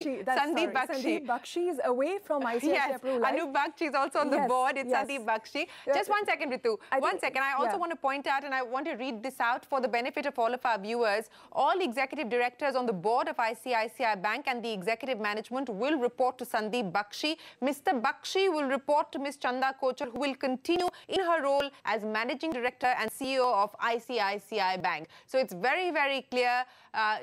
Sandeep Bakhshi is away from ICICI Yes, approval. Anup Bakhshi is also on the board. It's Sandeep Bakhshi. Just 1 second, Ritu. One second. I also want to point out, and I want to read this out for the benefit of all of our viewers. All executive directors on the board of ICICI Bank and the executive management will report to Sandeep Bakhshi. Mr. Bakhshi will report to Ms. Chanda Kochhar, who will continue in her role as Managing Director and CEO of ICICI Bank. So it's very, very clear.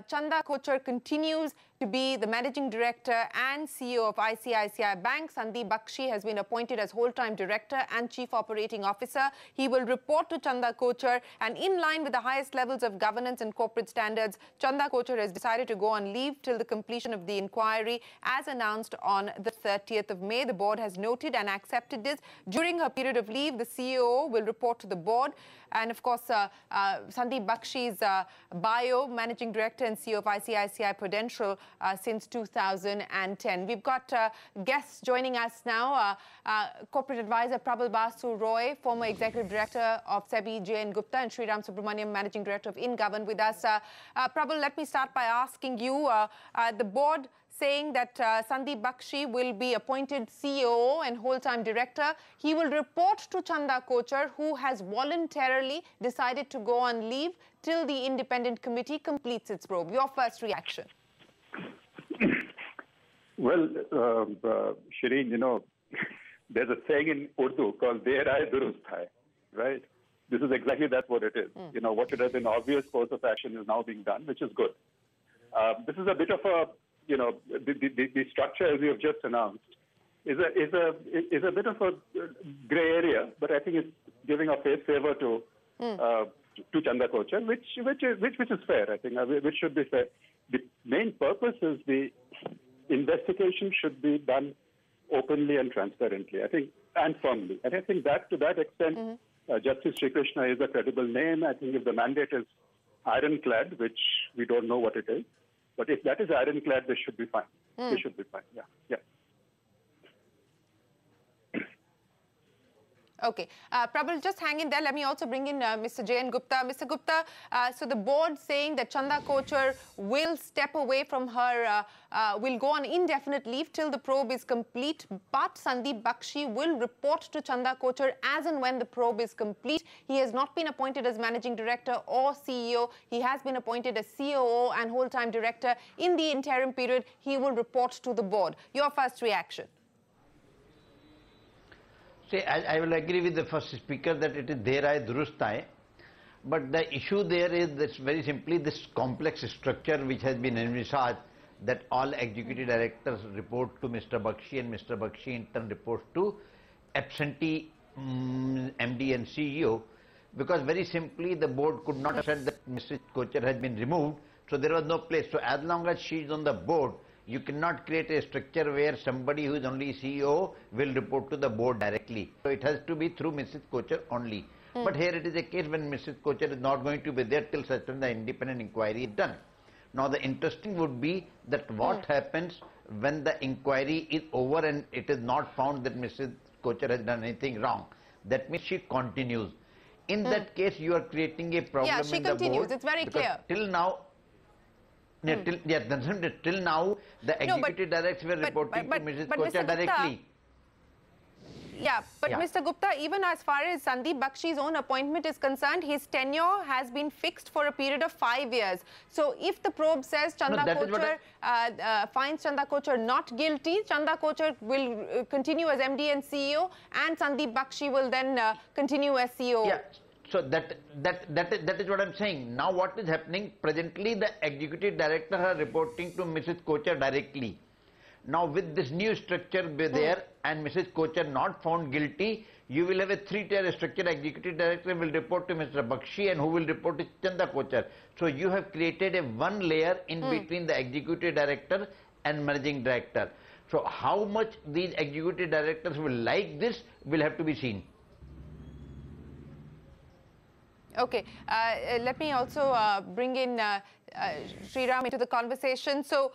Chanda Kochhar continues to be the Managing Director and CEO of ICICI Bank. Sandeep Bakhshi has been appointed as Wholetime Director and Chief Operating Officer. He will report to Chanda Kochhar, and in line with the highest levels of governance and corporate standards, Chanda Kochhar has decided to go on leave till the completion of the inquiry as announced on the 30th of May. The board has noted and accepted this. During her period of leave, the CEO will report to the board. And of course, Sandeep Bakhshi's bio, Managing Director and CEO of ICICI Prudential since 2010. We've got guests joining us now. Corporate Advisor Prabal Basu Roy, former Executive Director of SEBI, J.N. Gupta, and Sriram Subramaniam, Managing Director of InGovern with us. Prabal, let me start by asking you, the board saying that Sandeep Bakhshi will be appointed CEO and whole-time director. He will report to Chanda Kochhar, who has voluntarily decided to go on leave till the independent committee completes its probe. Your first reaction? Well, Shireen, you know, there's a saying in Urdu called "Der aaye durust hai," right? This is exactly that's what it is. You know, what should have been obvious course of action is now being done, which is good. This is a bit of a, you know, the structure as you have just announced is a bit of a grey area, but I think it's giving a favor to Chanda Kochhar, which is fair. I think which should be fair. The main purpose is the investigation should be done openly and transparently, I think, and firmly. And I think that to that extent, Justice Sri Krishna is a credible name. I think if the mandate is ironclad, which we don't know what it is, but if that is ironclad, they should be fine. They should be fine. Yeah. Okay. Prabal, just hang in there. Let me also bring in Mr. J.N. Gupta. Mr. Gupta, so the board saying that Chanda Kochhar will step away from her, will go on indefinite leave till the probe is complete, but Sandeep Bakhshi will report to Chanda Kochhar as and when the probe is complete. He has not been appointed as Managing Director or CEO. He has been appointed as COO and Whole-Time Director. In the interim period, he will report to the board. Your first reaction? I will agree with the first speaker that it is der aaye durust hai, but the issue there is this very simply this complex structure which has been envisaged, that all executive directors report to Mr. Bakhshi and Mr. Bakhshi in turn reports to absentee MD and CEO, because very simply the board could not have said that Mrs. Kochhar has been removed, so there was no place. So as long as she is on the board, you cannot create a structure where somebody who is only CEO will report to the board directly. So it has to be through Mrs. Kochhar only. But here it is a case when Mrs. Kochhar is not going to be there till such time the independent inquiry is done. Now the interesting would be that what happens when the inquiry is over and it is not found that Mrs. Kochhar has done anything wrong. That means she continues. In that case, you are creating a problem in the board. Yeah, she continues. It's very clear. Till now, till now, the executive directors were reporting to Mrs. Kochhar directly. Yeah, but Mr. Gupta, even as far as Sandeep Bakhshi's own appointment is concerned, his tenure has been fixed for a period of 5 years. So if the probe says Chanda Kochhar finds Chanda Kochhar not guilty, Chanda Kochhar will continue as MD and CEO, and Sandeep Bakhshi will then continue as CEO. Yeah. So that is what I'm saying. Now what is happening? Presently the executive directors are reporting to Mrs. Kochhar directly. Now with this new structure there and Mrs. Kochhar not found guilty, you will have a three-tier structure. Executive director will report to Mr. Bakhshi and who will report to Chanda Kochhar. So you have created a one layer in between the executive director and managing director. So how much these executive directors will like this will have to be seen. Okay, let me also bring in Sriram, into the conversation. So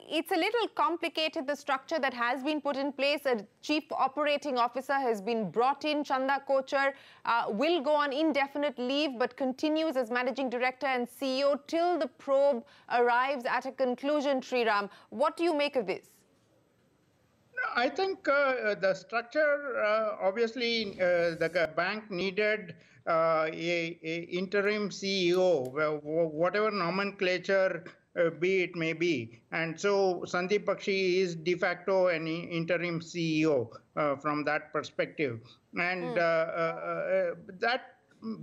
it's a little complicated, the structure that has been put in place. A chief operating officer has been brought in. Chanda Kochhar will go on indefinite leave but continues as managing director and CEO till the probe arrives at a conclusion. Sriram, what do you make of this? I think the structure, obviously, the bank needed a interim CEO, whatever nomenclature be it may be. And so Sandeep Bakhshi is de facto an interim CEO from that perspective. And that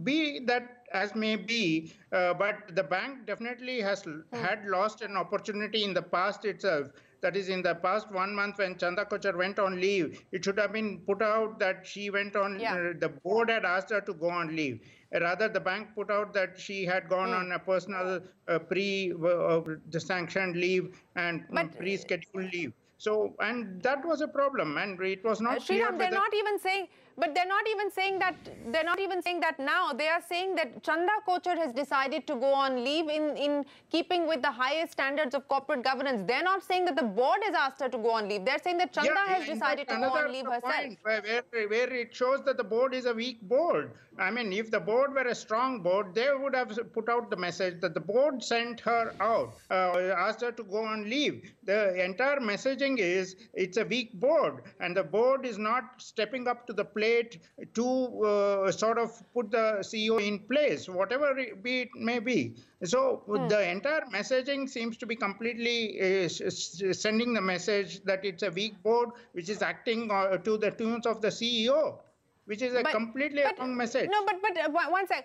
be that as may be, but the bank definitely has had lost an opportunity in the past itself. That is, in the past 1 month when Chanda Kochhar went on leave, it should have been put out that she went on, the board had asked her to go on leave. Rather, the bank put out that she had gone on a personal pre-sanctioned leave and pre-scheduled leave. So, and that was a problem, and it was not clear. Sriram, they're not even saying, but they're not even saying that now. They are saying that Chanda Kochhar has decided to go on leave in keeping with the highest standards of corporate governance. They're not saying that the board has asked her to go on leave. They're saying that Chanda has decided to go on leave herself. Where it shows that the board is a weak board. I mean, if the board were a strong board, they would have put out the message that the board sent her out, asked her to go on leave. The entire messaging is it's a weak board, and the board is not stepping up to the plate to sort of put the CEO in place, whatever it may be. So the entire messaging seems to be completely sending the message that it's a weak board which is acting to the tunes of the CEO. Which is a completely wrong message. No, but one sec.